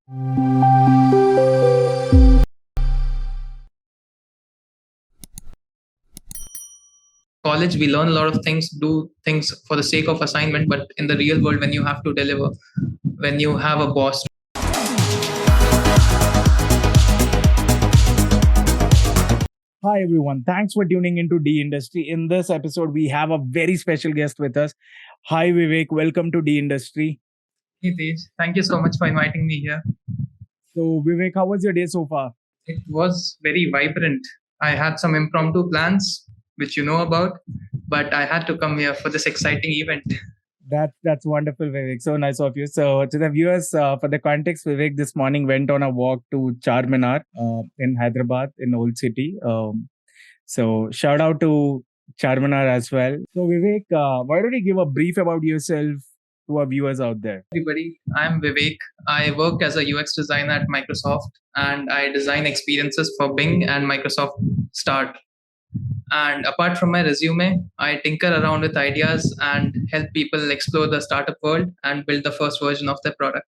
College, we learn a lot of things, do things for the sake of assignment, but in the real world, when you have to deliver, when you have a boss. Hi, everyone. Thanks for tuning into D Industry. In this episode, we have a very special guest with us. Hi, Vivek. Welcome to D Industry. Hey Tej, thank you so much for inviting me here. So, Vivek, how was your day so far? It was very vibrant. I had some impromptu plans, which you know about, but I had to come here for this exciting event. That's wonderful, Vivek. So nice of you. So, to the viewers, for the context, Vivek this morning went on a walk to Charminar in Hyderabad, in Old City. So, shout out to Charminar as well. So, Vivek, why don't you give a brief about yourself to our viewers out there? Everybody, I'm Vivek. I work as a UX designer at Microsoft and I design experiences for Bing and Microsoft Start. And apart from my resume, I tinker around with ideas and help people explore the startup world and build the first version of their product.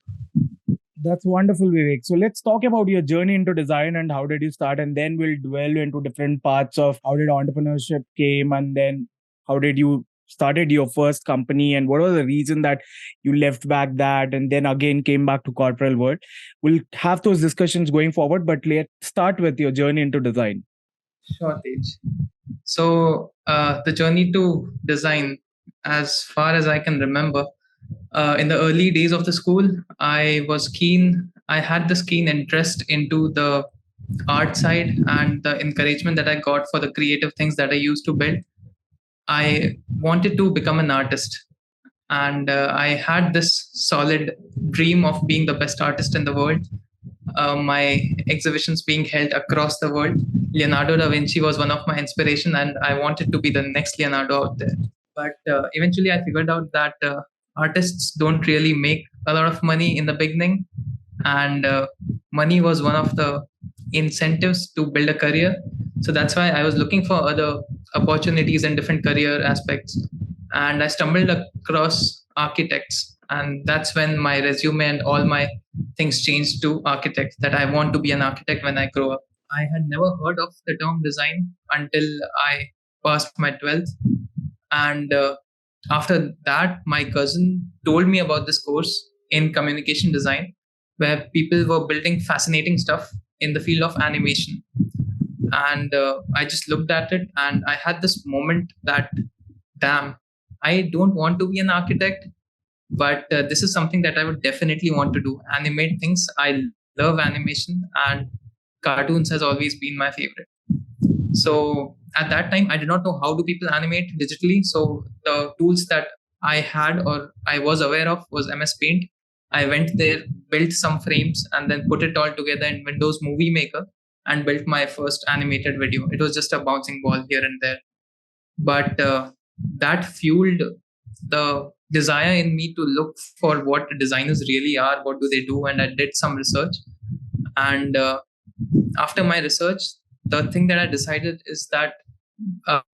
That's wonderful, Vivek. So let's talk about your journey into design and how did you start, and then we'll dwell into different parts of how did entrepreneurship came, and then how did you started your first company, and what was the reason that you left back that, and then again came back to corporate world. We'll have those discussions going forward, but let's start with your journey into design. Sure, Tej. So the journey to design, as far as I can remember, in the early days of the school, I was keen. I had this keen interest into the art side and the encouragement that I got for the creative things that I used to build. I wanted to become an artist, and I had this solid dream of being the best artist in the world. My exhibitions being held across the world. Leonardo da Vinci was one of my inspiration, and I wanted to be the next Leonardo out there. But eventually, I figured out that artists don't really make a lot of money in the beginning, and money was one of the incentives to build a career. So that's why I was looking for other opportunities in different career aspects, and I stumbled across architects, and that's when my resume and all my things changed to architect, that I want to be an architect when I grow up. I had never heard of the term design until I passed my 12th. And after that, my cousin told me about this course in communication design where people were building fascinating stuff in the field of animation. And I just looked at it and I had this moment that, damn, I don't want to be an architect, but this is something that I would definitely want to do. Animate things. I love animation, and cartoons has always been my favorite. So at that time, I did not know how do people animate digitally. So the tools that I had or I was aware of was MS Paint. I went there, built some frames, and then put it all together in Windows Movie Maker and built my first animated video. It was just a bouncing ball here and there. But that fueled the desire in me to look for what designers really are, what do they do, and I did some research. And after my research, the thing that I decided is that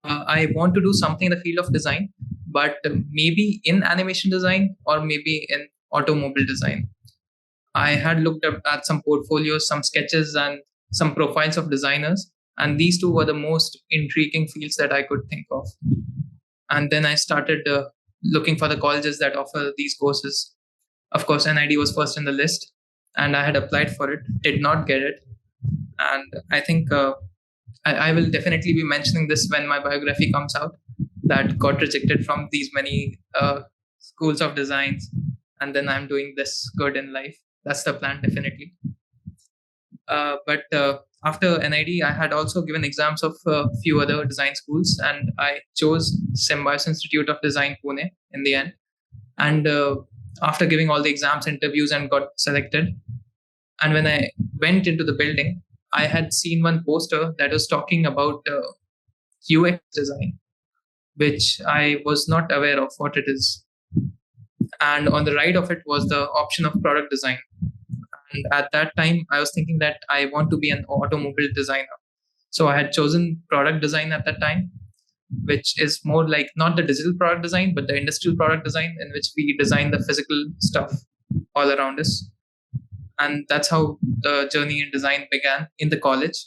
I want to do something in the field of design, but maybe in animation design or maybe in automobile design. I had looked up at some portfolios, some sketches, and some profiles of designers, and these two were the most intriguing fields that I could think of. And then I started looking for the colleges that offer these courses. Of course, NID was first in the list, and I had applied for it, did not get it. And I think I will definitely be mentioning this when my biography comes out, that got rejected from these many schools of designs. And then I'm doing this good in life. That's the plan, definitely. But after NID, I had also given exams of a few other design schools, and I chose Symbiosis Institute of Design, Pune, in the end. And after giving all the exams, interviews, and got selected, and when I went into the building, I had seen one poster that was talking about UX design, which I was not aware of what it is. And on the right of it was the option of product design. And at that time, I was thinking that I want to be an automobile designer. So I had chosen product design at that time, which is more like not the digital product design, but the industrial product design, in which we design the physical stuff all around us. And that's how the journey in design began in the college.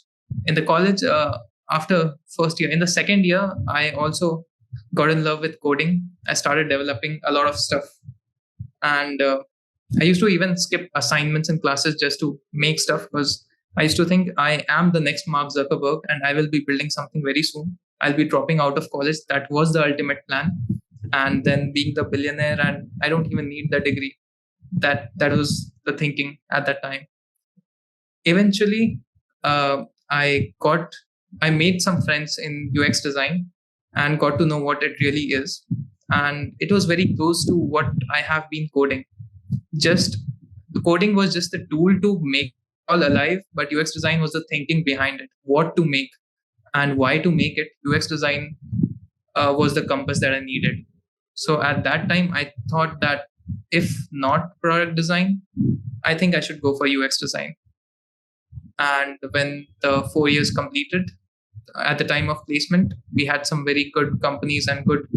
In the college, after first year, in the second year, I also got in love with coding. I started developing a lot of stuff, and I used to even skip assignments in classes just to make stuff, because I used to think I am the next Mark Zuckerberg and I will be building something very soon. I'll be dropping out of college. That was the ultimate plan. And then being the billionaire, and I don't even need the degree. That was the thinking at that time. Eventually, uh, I got I made some friends in UX design and got to know what it really is. And it was very close to what I have been coding. Just the coding was just the tool to make all alive, but UX design was the thinking behind it, what to make and why to make it. UX design was the compass that I needed. So at that time, I thought that if not product design, I think I should go for UX design. And when the 4 years completed, at the time of placement, we had some very good companies and good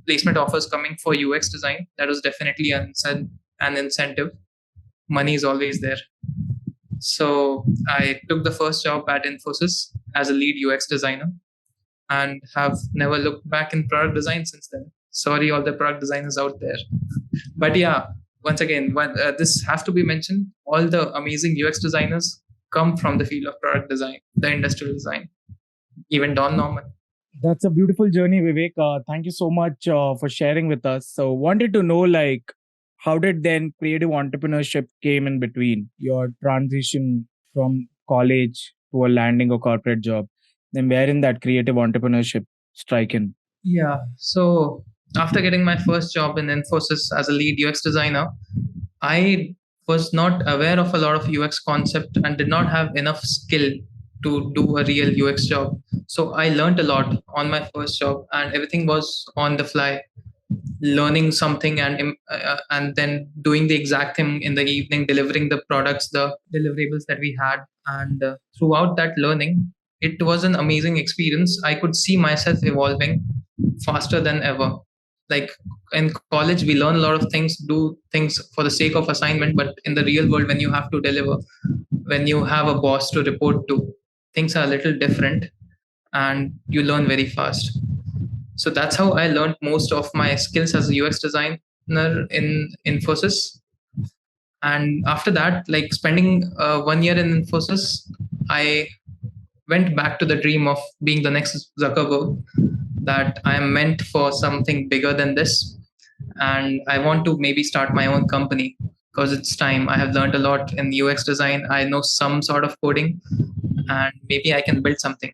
placement offers coming for UX design. That was definitely an incentive. Money is always there. So I took the first job at Infosys as a lead UX designer and have never looked back in product design since then. Sorry, all the product designers out there. But yeah, once again, this has to be mentioned. All the amazing UX designers come from the field of product design, the industrial design. Even Don Norman. That's a beautiful journey, Vivek. Thank you so much for sharing with us. So, wanted to know, like, how did then creative entrepreneurship came in between your transition from college to a landing a corporate job? Then, where in that creative entrepreneurship strike in? Yeah. So after getting my first job in Infosys as a lead UX designer, I was not aware of a lot of UX concept and did not have enough skill to do a real UX job. So I learned a lot on my first job, and everything was on the fly, learning something and then doing the exact thing in the evening, delivering the products, the deliverables that we had. And throughout that learning, it was an amazing experience. I could see myself evolving faster than ever. Like in college, we learn a lot of things, do things for the sake of assignment, but in the real world, when you have to deliver, when you have a boss to report to, things are a little different, and you learn very fast. So that's how I learned most of my skills as a UX designer in Infosys. And after that, like spending 1 year in Infosys, I went back to the dream of being the next Zuckerberg, that I am meant for something bigger than this. And I want to maybe start my own company, because it's time. I have learned a lot in UX design. I know some sort of coding, and maybe I can build something.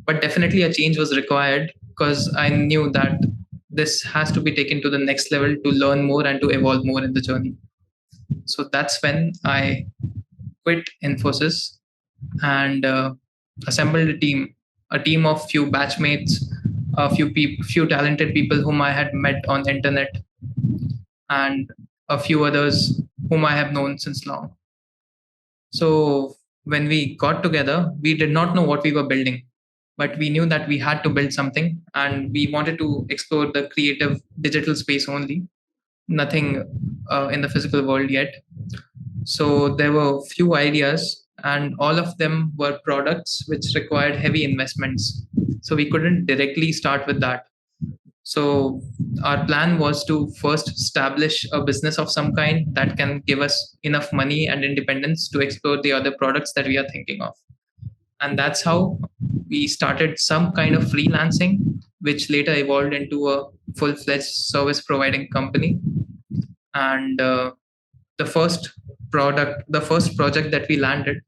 But definitely a change was required, because I knew that this has to be taken to the next level to learn more and to evolve more in the journey. So that's when I quit Infosys and assembled a team of few batchmates, few talented people whom I had met on the internet, and a few others whom I have known since long. So when we got together, we did not know what we were building, but we knew that we had to build something, and we wanted to explore the creative digital space only, nothing in the physical world yet. So there were few ideas, and all of them were products which required heavy investments. So we couldn't directly start with that. So our plan was to first establish a business of some kind that can give us enough money and independence to explore the other products that we are thinking of. And that's how we started some kind of freelancing, which later evolved into a full-fledged service providing company. And the first project that we landed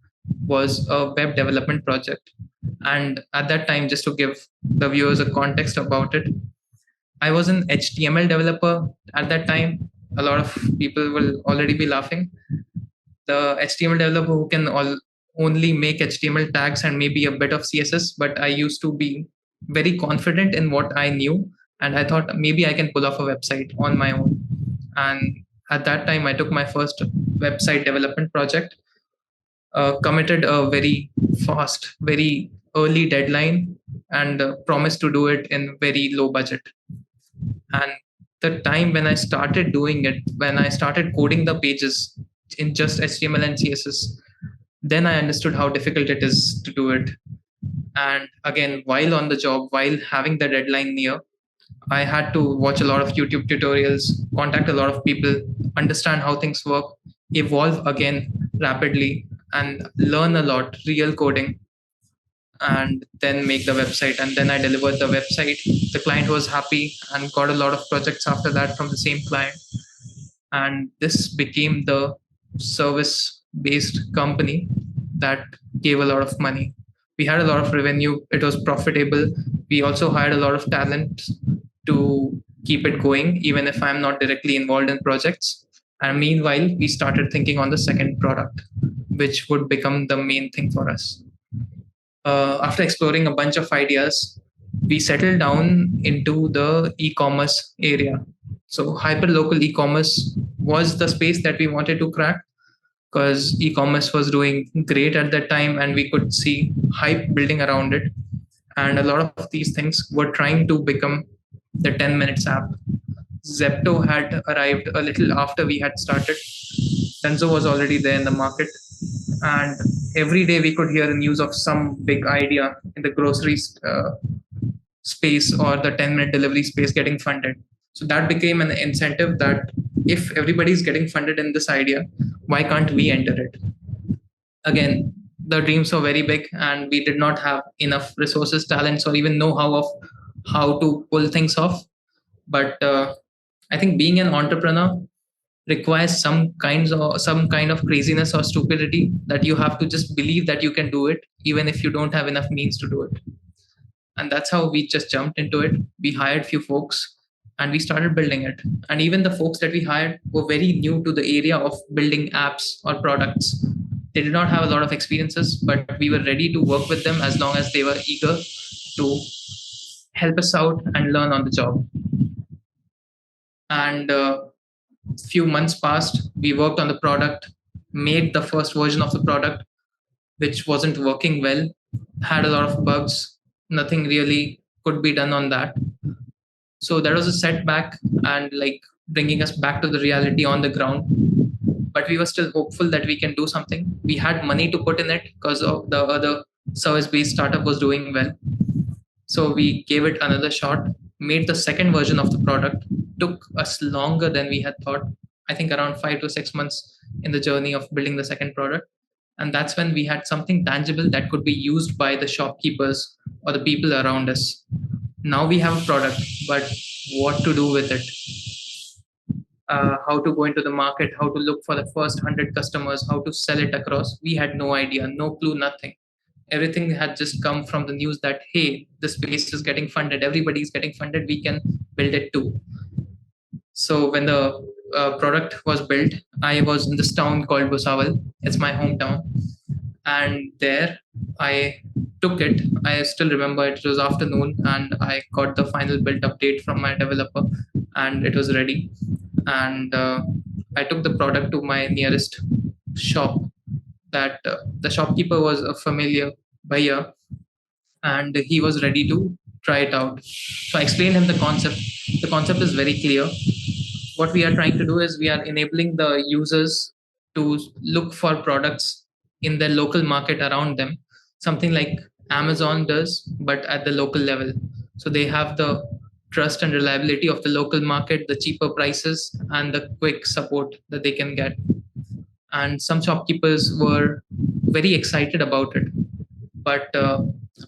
was a web development project. And at that time, just to give the viewers a context about it, I was an HTML developer at that time. A lot of people will already be laughing. The HTML developer who can only make HTML tags and maybe a bit of CSS, but I used to be very confident in what I knew. And I thought maybe I can pull off a website on my own. And at that time, I took my first website development project, committed a very fast, very early deadline, and promised to do it in very low budget. And the time when I started doing it, when I started coding the pages, in just HTML and CSS. Then I understood how difficult it is to do it. And again, while on the job, while having the deadline near, I had to watch a lot of YouTube tutorials, contact a lot of people, understand how things work, evolve again rapidly, and learn a lot, real coding, and then make the website. And then I delivered the website. The client was happy and got a lot of projects after that from the same client. And this became the service based company that gave a lot of money. We had a lot of revenue, it was profitable. We also hired a lot of talent to keep it going, even if I'm not directly involved in projects. And meanwhile, we started thinking on the second product, which would become the main thing for us. After exploring a bunch of ideas, we settled down into the e-commerce area. So hyperlocal e-commerce was the space that we wanted to crack, because e-commerce was doing great at that time and we could see hype building around it. And a lot of these things were trying to become the 10 minutes app. Zepto had arrived a little after we had started. Denso was already there in the market. And every day we could hear news of some big idea in the grocery space or the 10-minute delivery space getting funded. So that became an incentive that if everybody's getting funded in this idea, why can't we enter it? Again, the dreams were very big and we did not have enough resources, talents, or even know-how of how to pull things off. But I think being an entrepreneur requires some kind of craziness or stupidity, that you have to just believe that you can do it even if you don't have enough means to do it. And that's how we just jumped into it. We hired few folks and we started building it. And even the folks that we hired were very new to the area of building apps or products. They did not have a lot of experiences, but we were ready to work with them as long as they were eager to help us out and learn on the job. And few months passed, we worked on the product, made the first version of the product, which wasn't working well, had a lot of bugs, nothing really could be done on that. So that was a setback and like bringing us back to the reality on the ground. But we were still hopeful that we can do something. We had money to put in it because of the other service based startup was doing well. So we gave it another shot, made the second version of the product. Took us longer than we had thought. I think around 5 to 6 months in the journey of building the second product. And that's when we had something tangible that could be used by the shopkeepers or the people around us. Now we have a product, but what to do with it? How to go into the market, how to look for the first 100 customers, how to sell it across. We had no idea, no clue, nothing. Everything had just come from the news that, hey, this space is getting funded, everybody's getting funded, we can build it too. So when the product was built, I was in this town called Bhusawal. It's my hometown. And there I took it. I still remember it was afternoon and I got the final build update from my developer and it was ready. And I took the product to my nearest shop that the shopkeeper was a familiar buyer and he was ready to try it out. So I explained him the concept. The concept is very clear. What we are trying to do is we are enabling the users to look for products in their local market around them, something like Amazon does, but at the local level. So they have the trust and reliability of the local market, the cheaper prices, and the quick support that they can get. And some shopkeepers were very excited about it. But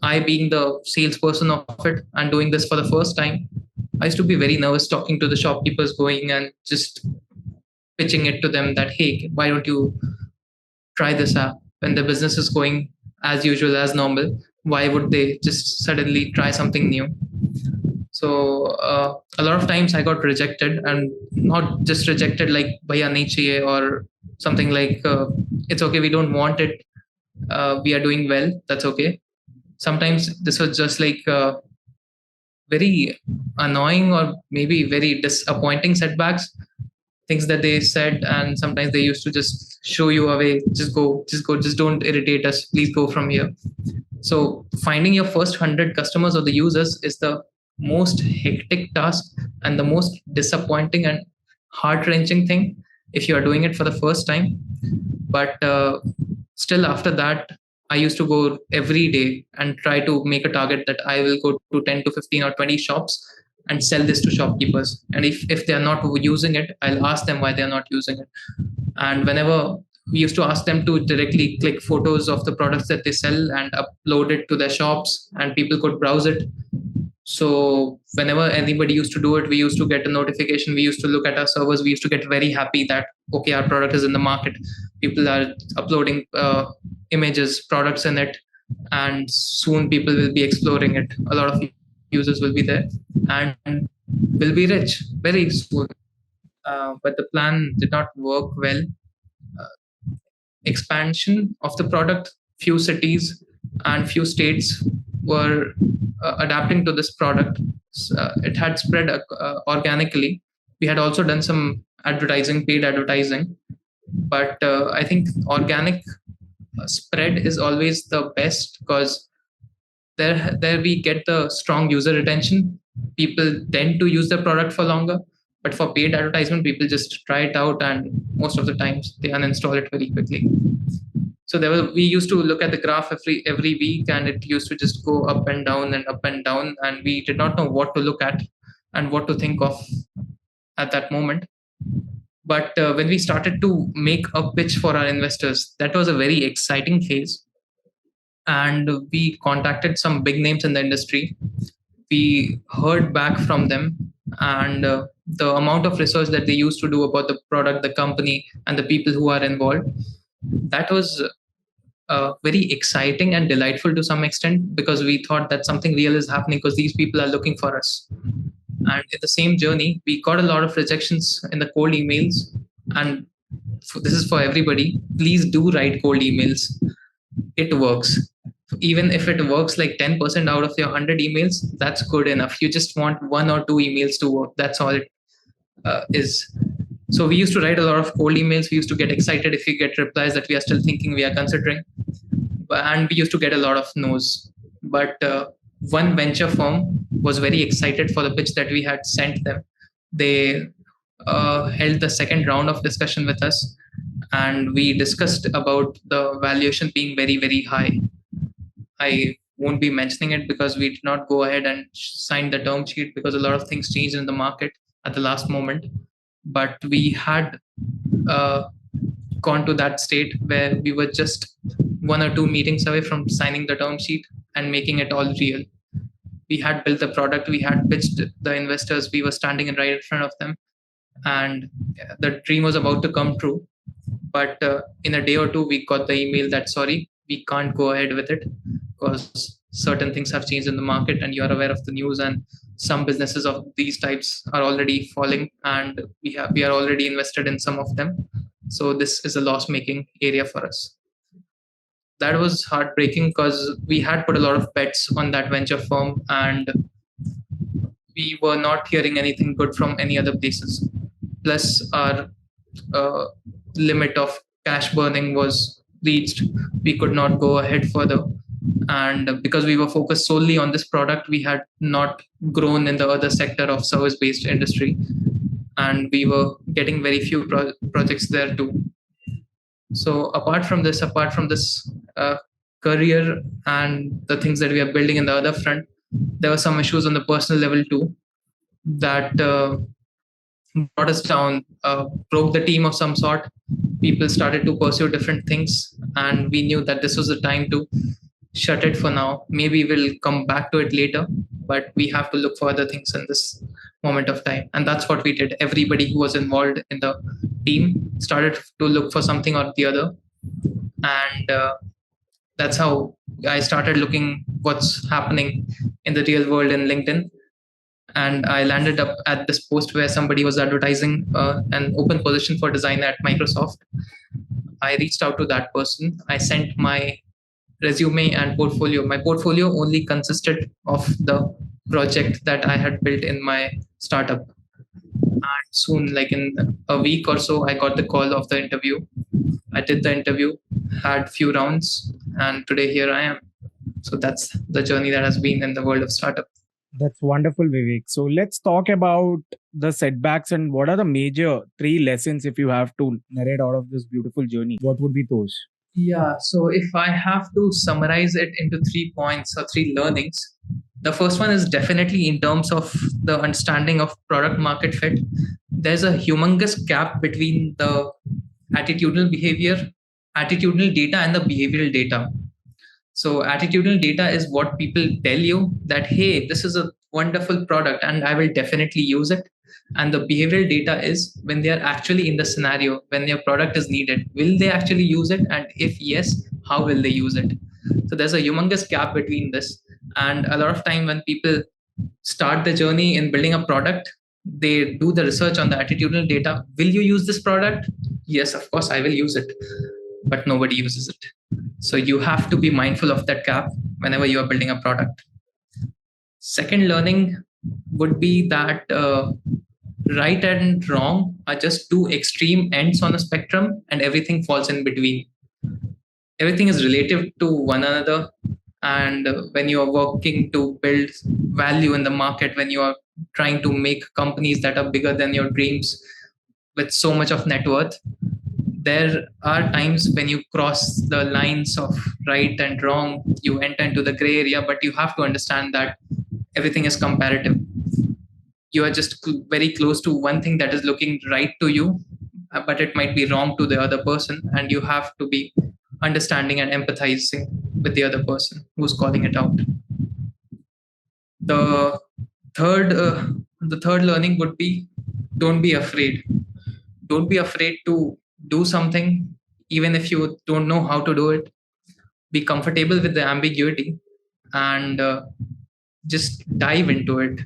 I, being the salesperson of it and doing this for the first time, I used to be very nervous talking to the shopkeepers, going and just pitching it to them that, hey, why don't you try this app when the business is going as usual, as normal? Why would they just suddenly try something new? So a lot of times I got rejected, and not just rejected like bhaiya nahi chahiye or something like it's okay, we don't want it, we are doing well, that's okay. Sometimes this was just like very annoying or maybe very disappointing setbacks, things that they said, and sometimes they used to just show you away, just go, just don't irritate us, please go from here. So finding your first 100 customers or the users is the most hectic task and the most disappointing and heart-wrenching thing. if you are doing it for the first time. But still, after that, I used to go every day and try to make a target that I will go to 10 to 15 or 20 shops and sell this to shopkeepers. And if they are not using it, I'll ask them why they are not using it. And whenever we used to ask them to directly click photos of the products that they sell and upload it to their shops, and people could browse it. So whenever anybody used to do it, we used to get a notification. We used to look at our servers. We used to get very happy that okay, our product is in the market. People are uploading images, products in it, and soon people will be exploring it. A lot of users will be there and will be rich very soon. But the plan did not work well. Uh, Expansion of the product, few cities and few states were adapting to this product. It had spread organically. We had also done some advertising, paid advertising, but I think organic spread is always the best because there we get the strong user retention. People tend to use the product for longer. But for paid advertisement, people just try it out, and most of the times they uninstall it very quickly. So we used to look at the graph every week, and it used to just go up and down and up and down, and we did not know what to look at and what to think of at that moment. But when we started to make a pitch for our investors, that was a very exciting phase. And we contacted some big names in the industry. We heard back from them, and the amount of research that they used to do about the product, the company, and the people who are involved, that was very exciting and delightful to some extent, because we thought that something real is happening because these people are looking for us. And in the same journey, we got a lot of rejections in the cold emails. And this is for everybody. Please do write cold emails. It works. Even if it works like 10% out of your 100 emails, that's good enough. You just want one or two emails to work. That's all it is. So we used to write a lot of cold emails. We used to get excited if we get replies that we are still thinking, we are considering. And we used to get a lot of no's. But one venture firm was very excited for the pitch that we had sent them. They held the second round of discussion with us, and we discussed about the valuation being very, very high. I won't be mentioning it because we did not go ahead and sign the term sheet because a lot of things changed in the market at the last moment. But we had uh, gone to that state where we were just one or two meetings away from signing the term sheet and making it all real. We had built the product, we had pitched the investors, we were standing right in front of them, and the dream was about to come true. But in a day or two, we got the email that sorry, we can't go ahead with it because certain things have changed in the market, and you are aware of the news, and some businesses of these types are already falling, and we are already invested in some of them. So this is a loss making area for us. That was heartbreaking because we had put a lot of bets on that venture firm, and we were not hearing anything good from any other places. Plus, our uh, limit of cash burning was reached. We could not go ahead further. And because we were focused solely on this product, we had not grown in the other sector of service based industry. And we were getting very few projects there too. So apart from this career and the things that we are building in the other front, there were some issues on the personal level too that brought us down, broke the team of some sort. People started to pursue different things, and we knew that this was the time to shut it for now. Maybe we'll come back to it later, but we have to look for other things in this moment of time. And that's what we did. Everybody who was involved in the team started to look for something or the other. And that's how I started looking what's happening in the real world in LinkedIn. And I landed up at this post where somebody was advertising an open position for designer at Microsoft. I reached out to that person. I sent my resume and portfolio. My portfolio only consisted of the project that I had built in my startup. And soon, like in a week or so, I got the call of the interview. I did the interview, had few rounds, and today here I am. So that's the journey that has been in the world of startup. That's wonderful, Vivek. So let's talk about the setbacks and what are the major three lessons if you have to narrate out of this beautiful journey. What would be those? Yeah, so if I have to summarize it into 3 points or three learnings, the first one is definitely in terms of the understanding of product market fit. There's a humongous gap between the attitudinal behavior, attitudinal data, and the behavioral data. So attitudinal data is what people tell you that, hey, this is a wonderful product and I will definitely use it. And the behavioral data is when they are actually in the scenario, when their product is needed, will they actually use it? And if yes, how will they use it? So there's a humongous gap between this. And a lot of time when people start the journey in building a product, they do the research on the attitudinal data. Will you use this product? Yes, of course, I will use it. But nobody uses it. So you have to be mindful of that gap whenever you are building a product. Second learning would be that right and wrong are just two extreme ends on a spectrum, and everything falls in between. Everything is relative to one another. And when you are working to build value in the market, when you are trying to make companies that are bigger than your dreams with so much of net worth, there are times when you cross the lines of right and wrong, you enter into the gray area, but you have to understand that everything is comparative. You are just very close to one thing that is looking right to you, but it might be wrong to the other person, and you have to be understanding and empathizing with the other person who's calling it out. The third, the third learning would be, don't be afraid. Don't be afraid to do something, even if you don't know how to do it. Be comfortable with the ambiguity and just dive into it.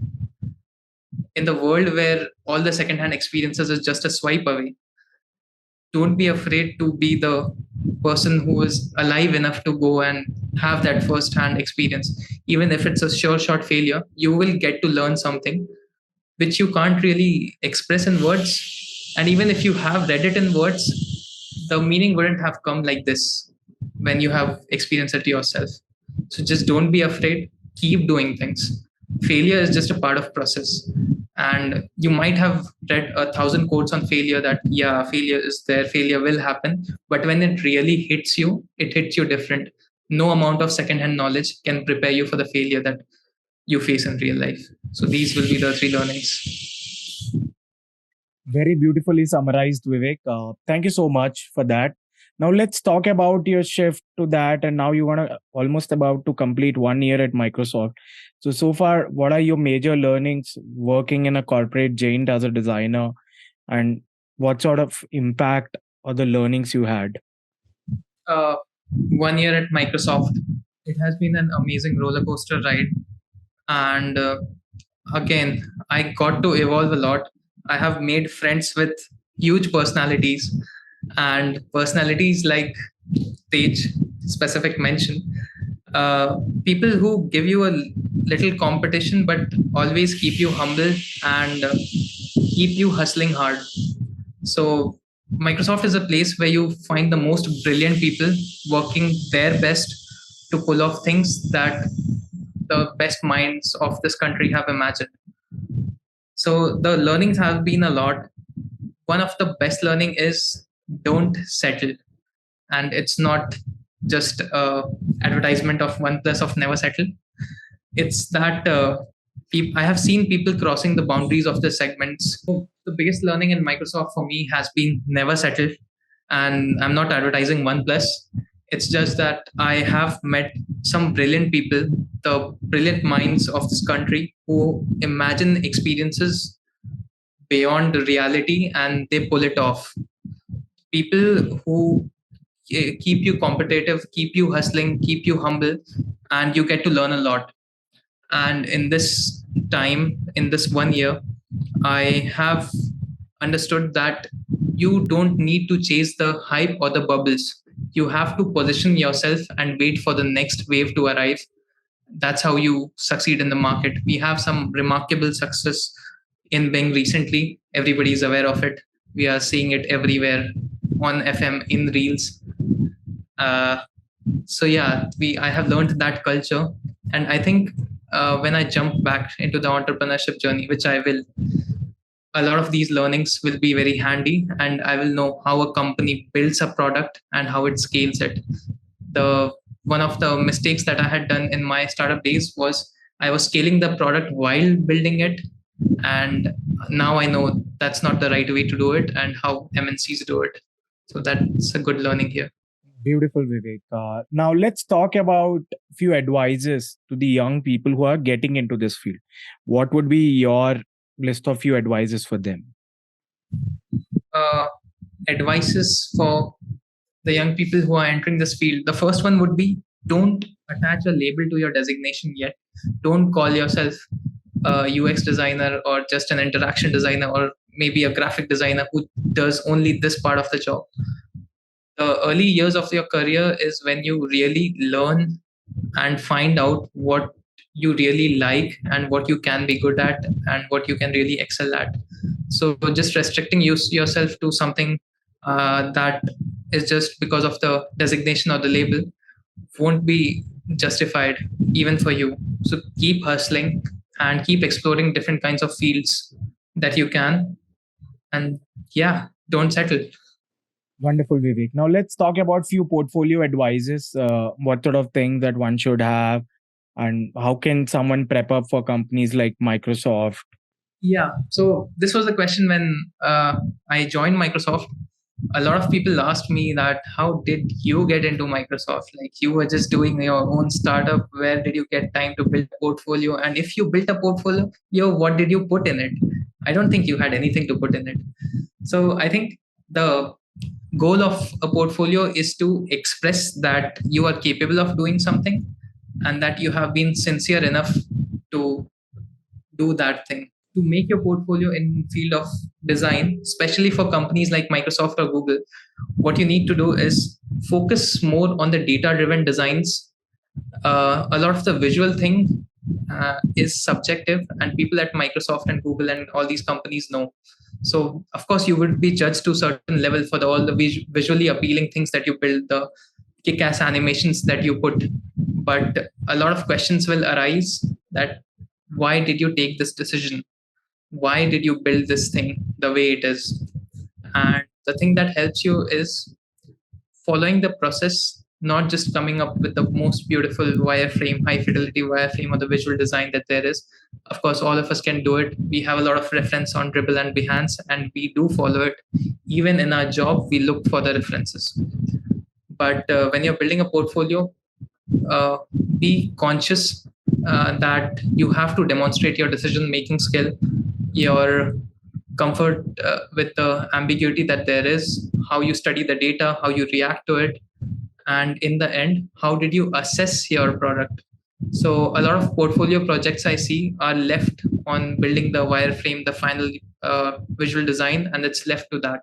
In the world where all the secondhand experiences is just a swipe away, don't be afraid to be the person who is alive enough to go and have that first hand experience. Even if it's a sure shot failure, you will get to learn something which you can't really express in words. And even if you have read it in words, the meaning wouldn't have come like this when you have experienced it yourself. So just don't be afraid, keep doing things. Failure is just a part of process. And you might have read 1,000 quotes on failure that, yeah, failure is there, failure will happen. But when it really hits you, it hits you different. No amount of secondhand knowledge can prepare you for the failure that you face in real life. So these will be the three learnings. Very beautifully summarized, Vivek. Thank you so much for that. Now let's talk about your shift to that, and now you want to almost about to complete 1 year at Microsoft. So far, what are your major learnings working in a corporate giant as a designer, and what sort of impact or the learnings you had? uh, 1 year at Microsoft, it has been an amazing roller coaster ride. And again, I got to evolve a lot. I have made friends with huge personalities, and personalities like Tej, specific mention. People who give you a little competition, but always keep you humble and keep you hustling hard. So Microsoft is a place where you find the most brilliant people working their best to pull off things that the best minds of this country have imagined. So the learnings have been a lot. One of the best learning is don't settle. And it's not just a advertisement of OnePlus of never settle. It's that I have seen people crossing the boundaries of the segments. So the biggest learning in Microsoft for me has been never settle. And I'm not advertising OnePlus. It's just that I have met some brilliant people, the brilliant minds of this country who imagine experiences beyond reality and they pull it off. People who keep you competitive, keep you hustling, keep you humble, and you get to learn a lot. And in this time, in this 1 year, I have understood that you don't need to chase the hype or the bubbles. You have to position yourself and wait for the next wave to arrive. That's how you succeed in the market. We have some remarkable success in Bing recently. Everybody is aware of it. We are seeing it everywhere on FM, in Reels. Uh, so yeah, I have learned that culture, and I think when I jump back into the entrepreneurship journey, which I will, a lot of these learnings will be very handy, and I will know how a company builds a product and how it scales it. The One of the mistakes that I had done in my startup days was I was scaling the product while building it, and now I know that's not the right way to do it and how MNCs do it. So that's a good learning here. Beautiful, Vivek. Now let's talk about few advices to the young people who are getting into this field. What would be your list of few advices for them? uh, Advices for the young people who are entering this field. The first one would be, don't attach a label to your designation yet. Don't call yourself a UX designer or just an interaction designer or maybe a graphic designer who does only this part of the job. The early years of your career is when you really learn and find out what you really like and what you can be good at and what you can really excel at. So just restricting yourself to something that is just because of the designation or the label won't be justified even for you. So keep hustling and keep exploring different kinds of fields that you can. And yeah, don't settle. Wonderful, Vivek. Now let's talk about few portfolio advices. What sort of things that one should have, and how can someone prep up for companies like Microsoft? Yeah. So this was the question when I joined Microsoft. A lot of people asked me that, how did you get into Microsoft? Like, you were just doing your own startup. Where did you get time to build a portfolio? And if you built a portfolio, what did you put in it? I don't think you had anything to put in it. So I think the goal of a portfolio is to express that you are capable of doing something and that you have been sincere enough to do that thing. To make your portfolio in field of design, especially for companies like Microsoft or Google, what you need to do is focus more on the data driven designs. A lot of the visual thing is subjective, and people at Microsoft and Google and all these companies know. So of course you would be judged to a certain level for all the visually appealing things that you build, the kick-ass animations that you put, but a lot of questions will arise that, why did you take this decision? Why did you build this thing the way it is? And the thing that helps you is following the process, not just coming up with the most beautiful wireframe, high fidelity wireframe, or the visual design that there is. Of course, all of us can do it. We have a lot of reference on Dribble and Behance, and we do follow it. Even in our job, we look for the references. But when you're building a portfolio, uh, be conscious that you have to demonstrate your decision making skill, your comfort with the ambiguity that there is, how you study the data, how you react to it, and in the end, how did you assess your product? So a lot of portfolio projects I see are left on building the wireframe, the final visual design, and it's left to that.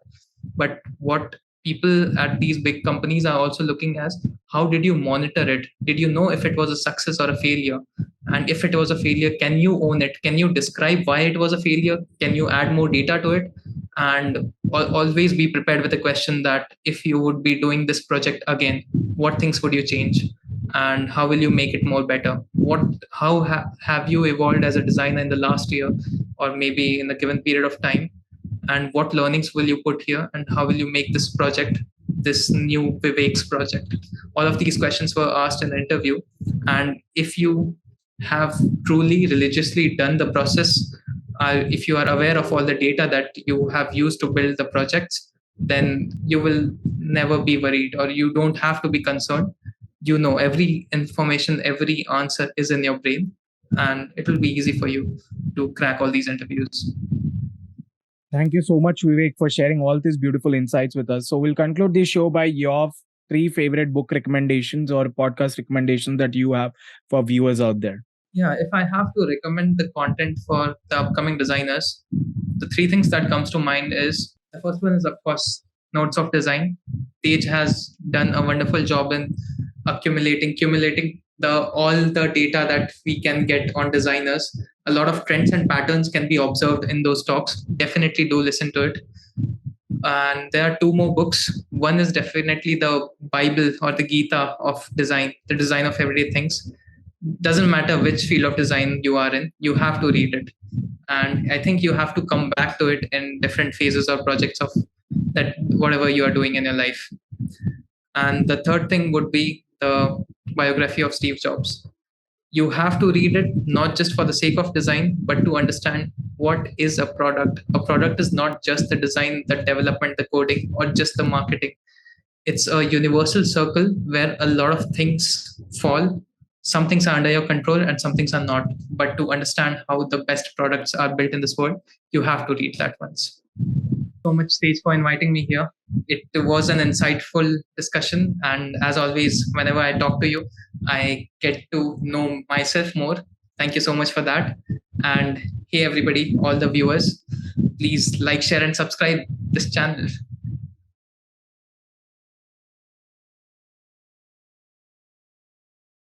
But what people at these big companies are also looking as, how did you monitor it? Did you know if it was a success or a failure? And if it was a failure, can you own it? Can you describe why it was a failure? Can you add more data to it? And always be prepared with a question that, if you would be doing this project again, what things would you change? And how will you make it more better? Have you evolved as a designer in the last year, or maybe in a given period of time? And what learnings will you put here, and how will you make this project, this new Vivek's project? All of these questions were asked in the interview, and if you have truly religiously done the process, if you are aware of all the data that you have used to build the projects, then you will never be worried, or you don't have to be concerned. You know, every information, every answer is in your brain, and it will be easy for you to crack all these interviews. Thank you so much, Vivek, for sharing all these beautiful insights with us. So we'll conclude this show by your three favorite book recommendations or podcast recommendations that you have for viewers out there. Yeah, if I have to recommend the content for the upcoming designers, the three things that comes to mind is, the first one is of course Notes of Design. Tej has done a wonderful job in accumulating the all the data that we can get on designers. A lot of trends and patterns can be observed in those talks. Definitely do listen to it. And there are two more books. One is definitely the Bible or the Gita of design, the design of everyday things. doesn't matter which field of design you are in, you have to read it. And I think you have to come back to it in different phases or projects of that, whatever you are doing in your life. And the third thing would be the biography of Steve Jobs. You have to read it not just for the sake of design, but to understand what is a product. A product is not just the design, the development, the coding, or just the marketing. It's a universal circle where a lot of things fall. Some things are under your control and some things are not. But to understand how the best products are built in this world, you have to read that once. So much, Stage, for inviting me here. It was an insightful discussion. And as always, whenever I talk to you, I get to know myself more. Thank you so much for that. And hey, everybody, all the viewers, please like, share, and subscribe this channel.